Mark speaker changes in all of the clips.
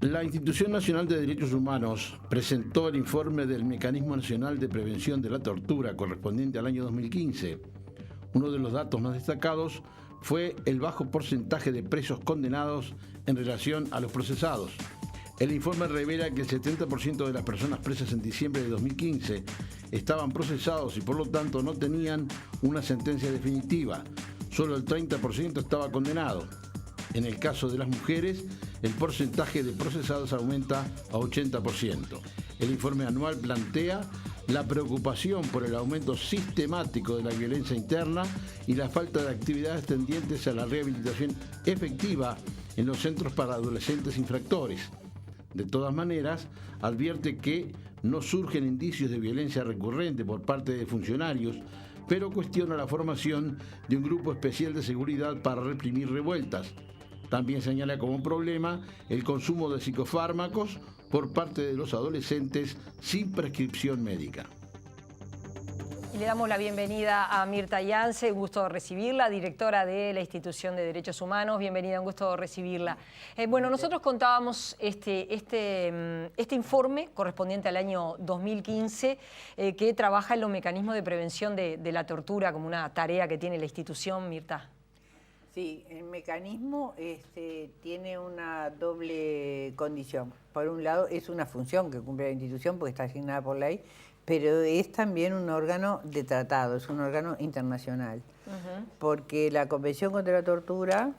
Speaker 1: La Institución Nacional de Derechos Humanos presentó el informe del Mecanismo Nacional de Prevención de la Tortura correspondiente al año 2015. Uno de los datos más destacados fue el bajo porcentaje de presos condenados en relación a los procesados. El informe revela que el 70% de las personas presas en diciembre de 2015 estaban procesados y por lo tanto no tenían una sentencia definitiva. Solo el 30% estaba condenado. En el caso de las mujeres, el porcentaje de procesados aumenta a 80%. El informe anual plantea la preocupación por el aumento sistemático de la violencia interna y la falta de actividades tendientes a la rehabilitación efectiva en los centros para adolescentes infractores. De todas maneras, advierte que no surgen indicios de violencia recurrente por parte de funcionarios, pero cuestiona la formación de un grupo especial de seguridad para reprimir revueltas. También señala como problema el consumo de psicofármacos por parte de los adolescentes sin prescripción médica.
Speaker 2: Y le damos la bienvenida a Mirta Yance, un gusto recibirla, directora de la Institución de Derechos Humanos. Bienvenida, un gusto recibirla. Bueno, nosotros contábamos este informe correspondiente al año 2015 que trabaja en los mecanismos de prevención de la tortura como una tarea que tiene la institución, Mirta.
Speaker 3: Sí, el mecanismo tiene una doble condición. Por un lado, es una función que cumple la institución porque está asignada por ley, pero es también un órgano de tratado, es un órgano internacional. Porque la Convención contra la Tortura,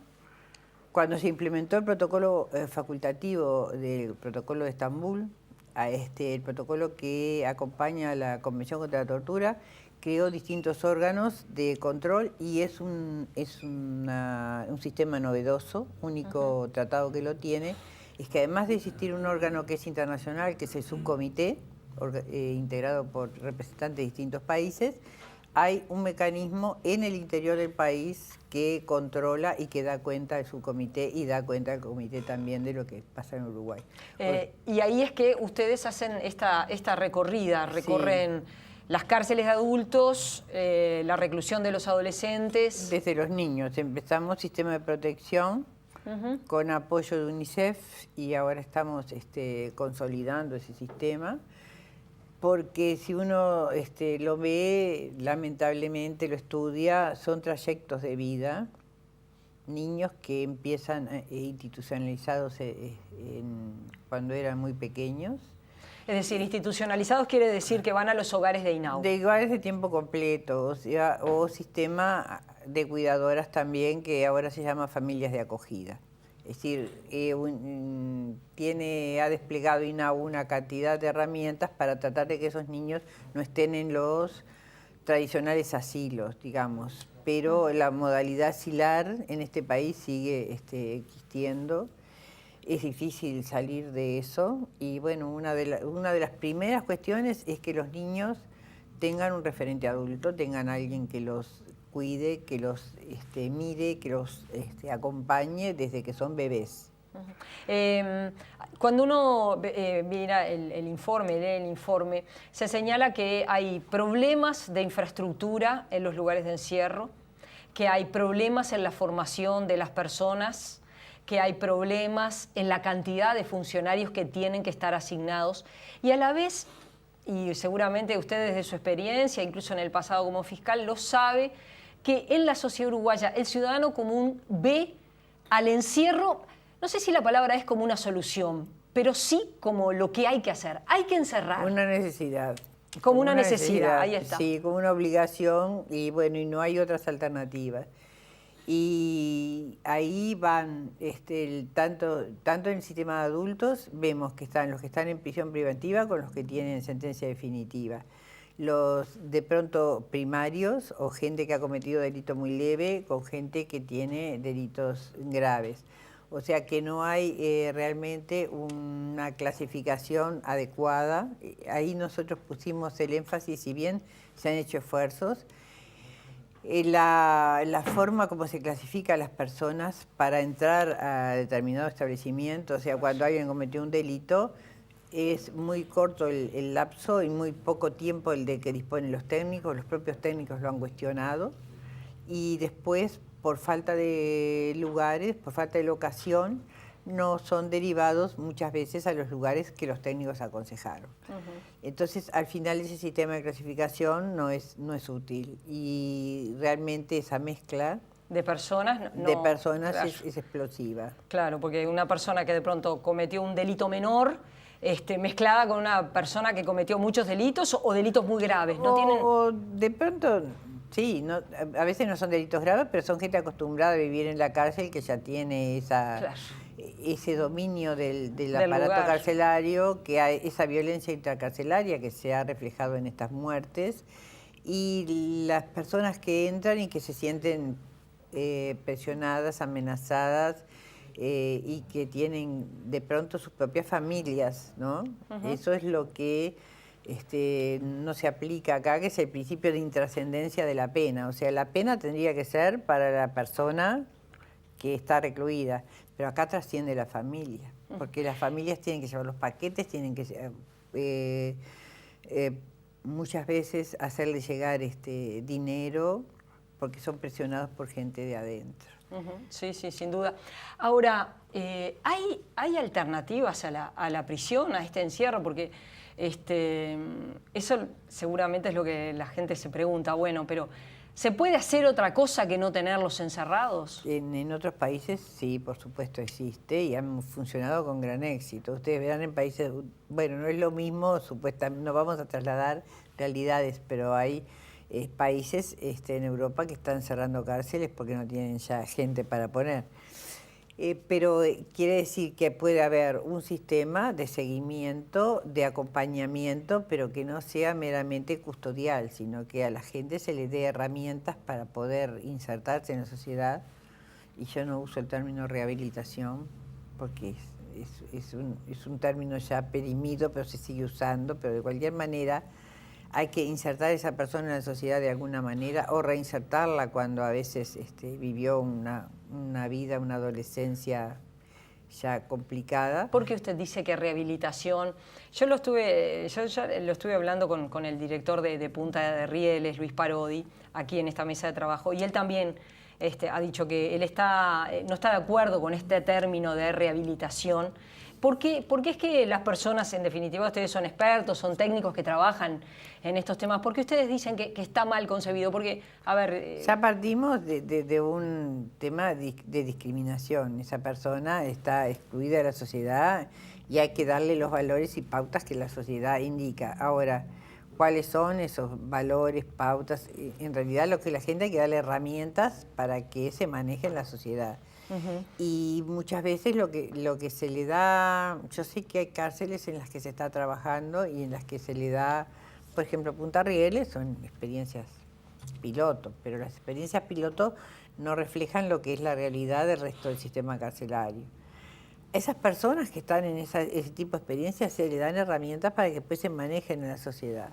Speaker 3: cuando se implementó el protocolo facultativo del protocolo de Estambul, el protocolo que acompaña a la Convención contra la Tortura, creó distintos órganos de control y es un sistema novedoso, único tratado que lo tiene, es que además de existir un órgano que es internacional, que es el subcomité, integrado por representantes de distintos países, hay un mecanismo en el interior del país que controla y que da cuenta del subcomité y da cuenta al comité también de lo que pasa en Uruguay.
Speaker 2: Y ahí es que ustedes hacen esta recorrida, recorren... Sí. Las cárceles de adultos, la reclusión de los adolescentes.
Speaker 3: Desde los niños. Empezamos sistema de protección con apoyo de UNICEF y ahora estamos consolidando ese sistema. Porque si uno lo ve, lamentablemente lo estudia, son trayectos de vida. Niños que empiezan institucionalizados cuando eran muy pequeños.
Speaker 2: Es decir, institucionalizados quiere decir que van a los hogares de INAU.
Speaker 3: De hogares de tiempo completo, o sistema de cuidadoras también, que ahora se llama familias de acogida. Es decir, ha desplegado INAU una cantidad de herramientas para tratar de que esos niños no estén en los tradicionales asilos, digamos. Pero la modalidad asilar en este país sigue existiendo. Es difícil salir de eso y bueno, una de las primeras cuestiones es que los niños tengan un referente adulto, tengan alguien que los cuide, que los mire, que los acompañe desde que son bebés.
Speaker 2: Cuando uno mira el informe, lee el informe, se señala que hay problemas de infraestructura en los lugares de encierro, que hay problemas en la formación de las personas, que hay problemas en la cantidad de funcionarios que tienen que estar asignados y a la vez, y seguramente usted desde su experiencia, incluso en el pasado como fiscal, lo sabe, que en la sociedad uruguaya el ciudadano común ve al encierro, no sé si la palabra es como una solución, pero sí como lo que hay que hacer. Hay que encerrar.
Speaker 3: Una necesidad.
Speaker 2: Como una necesidad, ahí está.
Speaker 3: Sí, como una obligación y bueno, y no hay otras alternativas. Y ahí van, tanto en el sistema de adultos, vemos que están los que están en prisión preventiva con los que tienen sentencia definitiva. Los de pronto primarios o gente que ha cometido delito muy leve con gente que tiene delitos graves. O sea que no hay realmente una clasificación adecuada. Ahí nosotros pusimos el énfasis, si bien se han hecho esfuerzos, la forma como se clasifica a las personas para entrar a determinado establecimiento, o sea, cuando alguien cometió un delito, es muy corto el lapso y muy poco tiempo el de que disponen los propios técnicos lo han cuestionado, y después, por falta de lugares, por falta de locación, no son derivados muchas veces a los lugares que los técnicos aconsejaron. Entonces, al final ese sistema de clasificación no es útil y realmente esa mezcla
Speaker 2: de personas,
Speaker 3: claro, es explosiva.
Speaker 2: Claro, porque una persona que de pronto cometió un delito menor mezclada con una persona que cometió muchos delitos o delitos muy graves.
Speaker 3: O de pronto, sí, a veces no son delitos graves, pero son gente acostumbrada a vivir en la cárcel que ya tiene ese dominio del aparato
Speaker 2: lugar
Speaker 3: carcelario, que hay esa violencia intracarcelaria que se ha reflejado en estas muertes, y las personas que entran y que se sienten presionadas, amenazadas, y que tienen de pronto sus propias familias, ¿no? Eso es lo que no se aplica acá, que es el principio de intrascendencia de la pena. O sea, la pena tendría que ser para la persona que está recluida, pero acá trasciende la familia, porque las familias tienen que llevar los paquetes, tienen que muchas veces hacerle llegar dinero, porque son presionados por gente de adentro.
Speaker 2: Sí, sí, sin duda. Ahora, ¿hay alternativas a la prisión, a este encierro? Porque eso seguramente es lo que la gente se pregunta. Bueno, pero ¿se puede hacer otra cosa que no tenerlos encerrados?
Speaker 3: En otros países sí, por supuesto existe y han funcionado con gran éxito. Ustedes verán en países, bueno, no es lo mismo, supuestamente, no vamos a trasladar realidades, pero hay países en Europa que están cerrando cárceles porque no tienen ya gente para poner. Pero quiere decir que puede haber un sistema de seguimiento, de acompañamiento, pero que no sea meramente custodial, sino que a la gente se le dé herramientas para poder insertarse en la sociedad. Y yo no uso el término rehabilitación porque es un término ya perimido, pero se sigue usando, pero de cualquier manera hay que insertar a esa persona en la sociedad de alguna manera o reinsertarla cuando a veces vivió una vida, una adolescencia ya complicada.
Speaker 2: ¿Por qué usted dice que rehabilitación? Yo lo estuve hablando con el director de Punta de Rieles, Luis Parodi, aquí en esta mesa de trabajo, y él también ha dicho que él no está de acuerdo con este término de rehabilitación. ¿Por qué es que las personas, en definitiva, ustedes son expertos, son técnicos que trabajan en estos temas? ¿Por qué ustedes dicen que está mal concebido? Porque, a ver...
Speaker 3: Ya partimos de un tema de discriminación. Esa persona está excluida de la sociedad y hay que darle los valores y pautas que la sociedad indica. Ahora, ¿cuáles son esos valores, pautas? En realidad, lo que la gente hay que darle herramientas para que se maneje en la sociedad. Y muchas veces lo que se le da, yo sé que hay cárceles en las que se está trabajando y en las que se le da, por ejemplo, Punta Rieles son experiencias piloto, pero las experiencias piloto no reflejan lo que es la realidad del resto del sistema carcelario. Esas personas que están en ese tipo de experiencias se le dan herramientas para que después se manejen en la sociedad.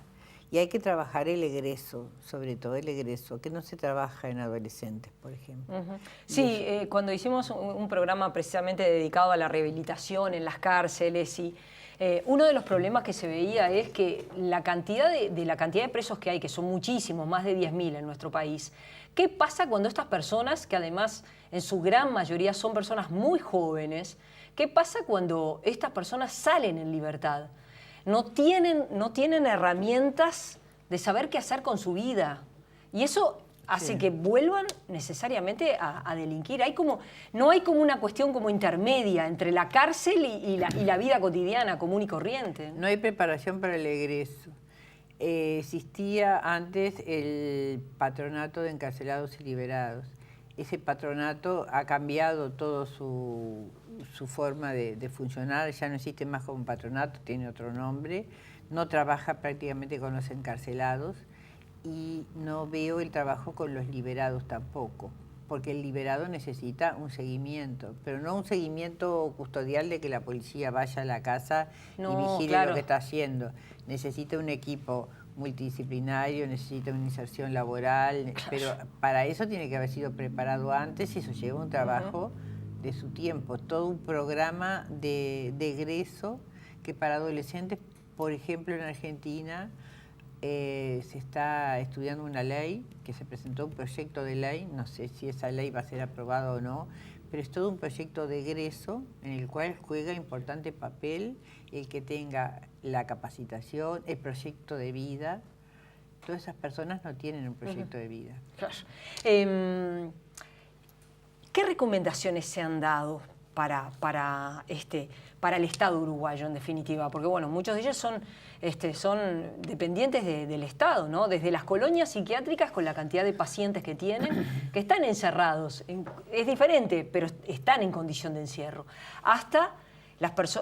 Speaker 3: Y hay que trabajar el egreso, sobre todo el egreso, que no se trabaja en adolescentes, por ejemplo.
Speaker 2: Sí, cuando hicimos un programa precisamente dedicado a la rehabilitación en las cárceles, y uno de los problemas que se veía es que la cantidad de presos que hay, que son muchísimos, más de 10.000 en nuestro país, ¿qué pasa cuando estas personas, que además en su gran mayoría son personas muy jóvenes, qué pasa cuando estas personas salen en libertad? No tienen herramientas de saber qué hacer con su vida. Y eso hace que vuelvan necesariamente a delinquir. No hay como una cuestión como intermedia entre la cárcel y la vida cotidiana común y corriente.
Speaker 3: No hay preparación para el egreso. Existía antes el patronato de encarcelados y liberados. Ese patronato ha cambiado todo su forma de funcionar, ya no existe más como patronato, tiene otro nombre, no trabaja prácticamente con los encarcelados y no veo el trabajo con los liberados tampoco, porque el liberado necesita un seguimiento, pero no un seguimiento custodial de que la policía vaya a la casa y vigile lo que está haciendo. Necesita un equipo multidisciplinario, necesita una inserción laboral, pero para eso tiene que haber sido preparado antes y eso lleva un trabajo de su tiempo, todo un programa de egreso que para adolescentes, por ejemplo en Argentina, se está estudiando una ley, que se presentó un proyecto de ley, no sé si esa ley va a ser aprobada o no, pero es todo un proyecto de egreso en el cual juega importante papel el que tenga la capacitación, el proyecto de vida. Todas esas personas no tienen un proyecto de vida.
Speaker 2: Claro. ¿Qué recomendaciones se han dado para el Estado uruguayo, en definitiva? Porque, bueno, muchos de ellos son dependientes del Estado, ¿no? Desde las colonias psiquiátricas, con la cantidad de pacientes que tienen, que están encerrados. Es diferente, pero están en condición de encierro. Hasta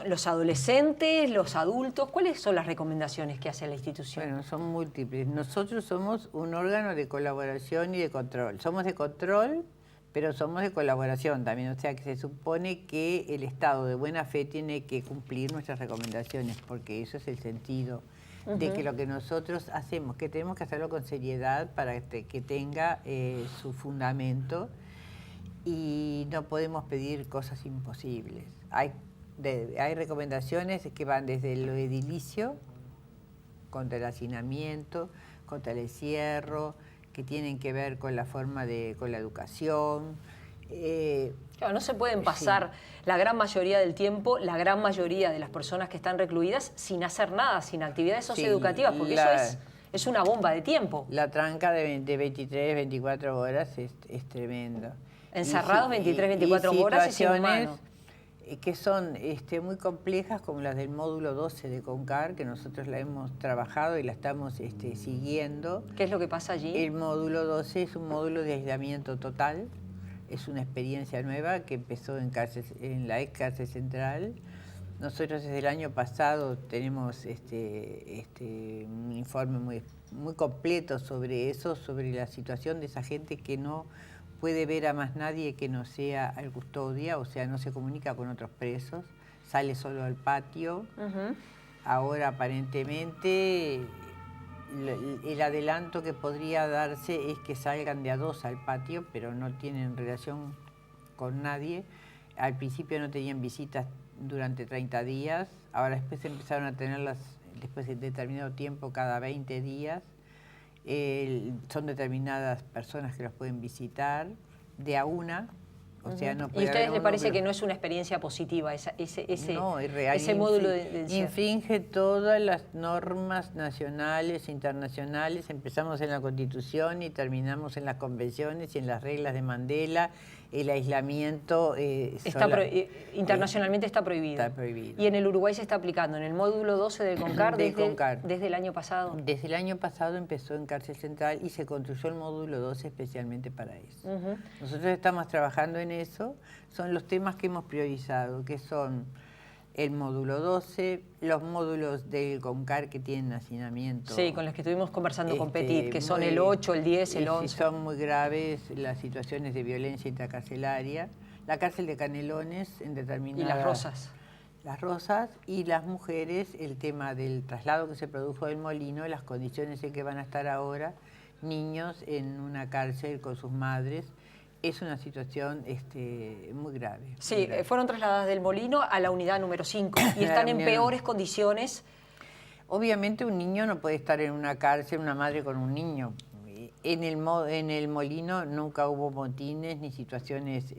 Speaker 2: los adolescentes, los adultos. ¿Cuáles son las recomendaciones que hace la institución?
Speaker 3: Bueno, son múltiples. Nosotros somos un órgano de colaboración y de control. Somos de control, pero somos de colaboración también, o sea que se supone que el Estado de buena fe tiene que cumplir nuestras recomendaciones, porque eso es el sentido de que lo que nosotros hacemos, que tenemos que hacerlo con seriedad para que tenga su fundamento, y no podemos pedir cosas imposibles. Hay recomendaciones que van desde lo edilicio, contra el hacinamiento, contra el encierro, que tienen que ver con la forma con la educación.
Speaker 2: Claro, no se pueden pasar la gran mayoría del tiempo, la gran mayoría de las personas que están recluidas sin hacer nada, sin actividades socioeducativas, porque eso es una bomba de tiempo.
Speaker 3: La tranca de 23, 24 horas es tremendo.
Speaker 2: Encerrados 23, 24 horas es inhumano.
Speaker 3: Que son muy complejas, como las del módulo 12 de CONCAR, que nosotros la hemos trabajado y la estamos siguiendo.
Speaker 2: ¿Qué es lo que pasa allí?
Speaker 3: El módulo 12 es un módulo de aislamiento total, es una experiencia nueva que empezó en la ex cárcel central. Nosotros desde el año pasado tenemos un informe muy completo sobre eso, sobre la situación de esa gente que no puede ver a más nadie que no sea al custodia, o sea, no se comunica con otros presos, sale solo al patio. Ahora aparentemente el adelanto que podría darse es que salgan de a dos al patio, pero no tienen relación con nadie. Al principio no tenían visitas durante 30 días, ahora después empezaron a tenerlas después de determinado tiempo, cada 20 días. Son determinadas personas que los pueden visitar de a una, o sea, no puede.
Speaker 2: ¿Y a ustedes les parece que no es una experiencia positiva ese módulo de encierro?
Speaker 3: Infringe todas las normas nacionales, internacionales. Empezamos en la Constitución y terminamos en las convenciones y en las reglas de Mandela. El aislamiento
Speaker 2: internacionalmente está prohibido.
Speaker 3: Está prohibido.
Speaker 2: Y en el Uruguay se está aplicando en el módulo 12 del CONCAR, desde el año pasado.
Speaker 3: Desde el año pasado empezó en Cárcel Central y se construyó el módulo 12 especialmente para eso. Nosotros estamos trabajando en eso. Son los temas que hemos priorizado, que son el módulo 12, los módulos del CONCAR que tienen hacinamiento.
Speaker 2: Sí, con los que estuvimos conversando con Petit, que son el 8, el 10, el 11.
Speaker 3: Son muy graves las situaciones de violencia intracarcelaria. La cárcel de Canelones en determinadas...
Speaker 2: Y las Rosas.
Speaker 3: Las Rosas y las mujeres, el tema del traslado que se produjo del Molino, las condiciones en que van a estar ahora, niños en una cárcel con sus madres. Es una situación muy grave.
Speaker 2: Sí,
Speaker 3: muy grave.
Speaker 2: Fueron trasladadas del Molino a la unidad número 5 y están en peores condiciones.
Speaker 3: Obviamente un niño no puede estar en una cárcel, una madre con un niño. En el Molino nunca hubo motines ni situaciones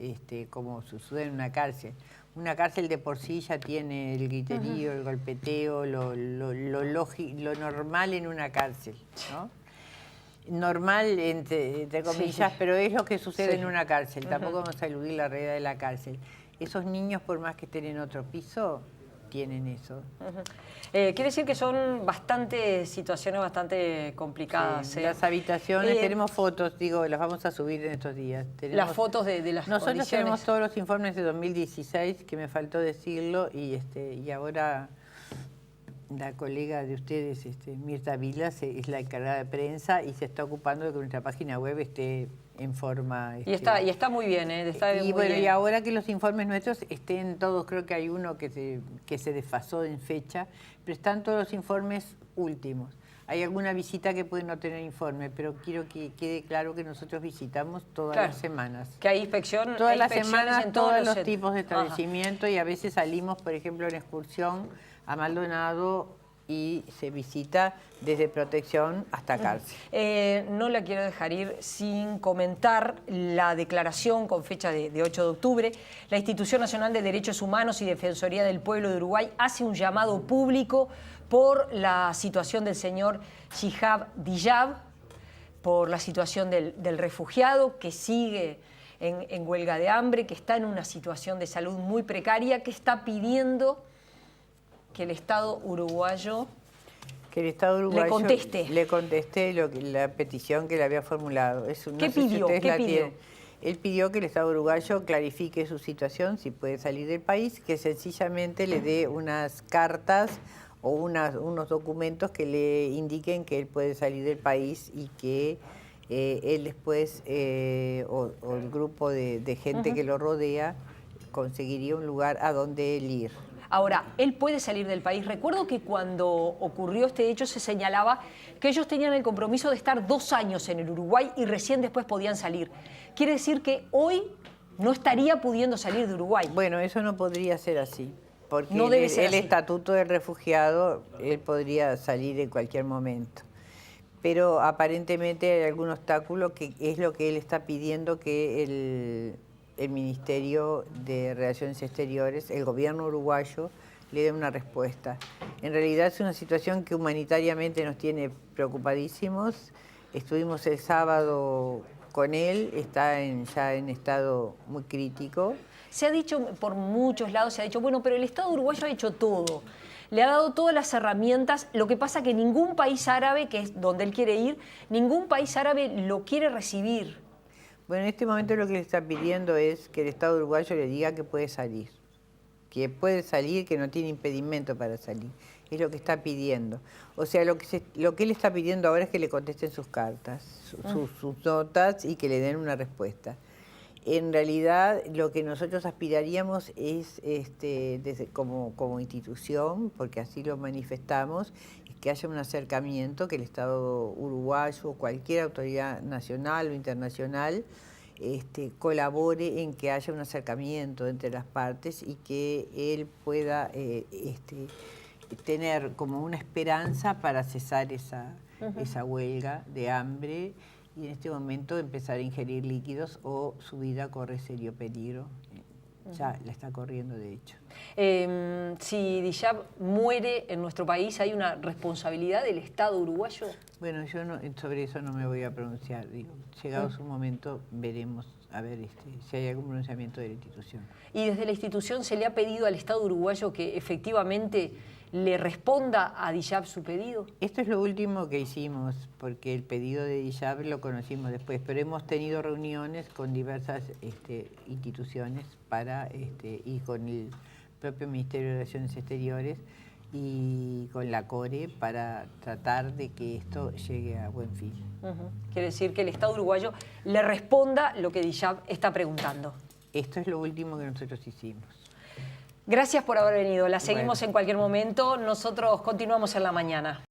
Speaker 3: como sucede en una cárcel. Una cárcel de por sí ya tiene el griterío, el golpeteo, lo normal en una cárcel, ¿no? Normal, entre comillas, pero es lo que sucede en una cárcel. Tampoco vamos a eludir la realidad de la cárcel. Esos niños, por más que estén en otro piso, tienen eso.
Speaker 2: Quiere decir que son situaciones bastante complicadas.
Speaker 3: Sí, las habitaciones, tenemos fotos, las vamos a subir en estos días.
Speaker 2: Las fotos de las
Speaker 3: Nosotros
Speaker 2: condiciones.
Speaker 3: tenemos todos los informes de 2016, que me faltó decirlo, y ahora la colega de ustedes, Mirta Vilas, es la encargada de prensa y se está ocupando de que nuestra página web esté en forma...
Speaker 2: Y está muy bien, está muy bien.
Speaker 3: Y ahora que los informes nuestros estén todos, creo que hay uno que se desfasó en fecha, pero están todos los informes últimos. Hay alguna visita que puede no tener informe, pero quiero que quede claro que nosotros visitamos todas las semanas.
Speaker 2: Que hay inspección.
Speaker 3: Todas las semanas,
Speaker 2: en
Speaker 3: todos los tipos de establecimiento. Y a veces salimos, por ejemplo, en excursión a Maldonado y se visita desde protección hasta cárcel.
Speaker 2: No la quiero dejar ir sin comentar la declaración con fecha de 8 de octubre. La Institución Nacional de Derechos Humanos y Defensoría del Pueblo de Uruguay hace un llamado público por la situación del señor Shihab Diyab, por la situación del refugiado que sigue en huelga de hambre, que está en una situación de salud muy precaria, que está pidiendo que el Estado uruguayo
Speaker 3: le conteste la petición que le había formulado.
Speaker 2: ¿Qué pidió?
Speaker 3: Él pidió que el Estado uruguayo clarifique su situación, si puede salir del país, que sencillamente le dé unas cartas o unos documentos que le indiquen que él puede salir del país y que él después, o el grupo de gente que lo rodea, conseguiría un lugar a donde él ir.
Speaker 2: Ahora, él puede salir del país. Recuerdo que cuando ocurrió este hecho se señalaba que ellos tenían el compromiso de estar 2 años en el Uruguay y recién después podían salir. Quiere decir que hoy no estaría pudiendo salir de Uruguay.
Speaker 3: Bueno, eso no podría ser así, porque
Speaker 2: no debe ser
Speaker 3: el estatuto del refugiado, él podría salir en cualquier momento. Pero aparentemente hay algún obstáculo que es lo que él está pidiendo que el Ministerio de Relaciones Exteriores, el gobierno uruguayo, le dé una respuesta. En realidad es una situación que humanitariamente nos tiene preocupadísimos. Estuvimos el sábado con él, está ya en estado muy crítico.
Speaker 2: Se ha dicho por muchos lados, se ha dicho, bueno, pero el Estado uruguayo ha hecho todo. Le ha dado todas las herramientas, lo que pasa que ningún país árabe, que es donde él quiere ir, ningún país árabe lo quiere recibir.
Speaker 3: Bueno, en este momento lo que le está pidiendo es que el Estado uruguayo le diga que puede salir, que no tiene impedimento para salir. Es lo que está pidiendo. O sea, lo que él está pidiendo ahora es que le contesten sus cartas, sus notas y que le den una respuesta. En realidad, lo que nosotros aspiraríamos es, como institución, porque así lo manifestamos, es que haya un acercamiento, que el Estado uruguayo o cualquier autoridad nacional o internacional colabore en que haya un acercamiento entre las partes y que él pueda tener como una esperanza para cesar esa huelga de hambre y en este momento empezar a ingerir líquidos o su vida corre serio peligro. Ya la está corriendo, de hecho.
Speaker 2: Si Diyab muere en nuestro país, ¿hay una responsabilidad del Estado uruguayo?
Speaker 3: Bueno, yo sobre eso no me voy a pronunciar. Digo, llegado su momento, veremos a ver si hay algún pronunciamiento de la institución.
Speaker 2: ¿Y desde la institución se le ha pedido al Estado uruguayo que efectivamente le responda a Diyab su pedido?
Speaker 3: Esto es lo último que hicimos, porque el pedido de Diyab lo conocimos después, pero hemos tenido reuniones con diversas instituciones y con el propio Ministerio de Relaciones Exteriores y con la CORE para tratar de que esto llegue a buen fin.
Speaker 2: Quiere decir que el Estado uruguayo le responda lo que Diyab está preguntando.
Speaker 3: Esto es lo último que nosotros hicimos.
Speaker 2: Gracias por haber venido. La seguimos en cualquier momento. Nosotros continuamos en la mañana.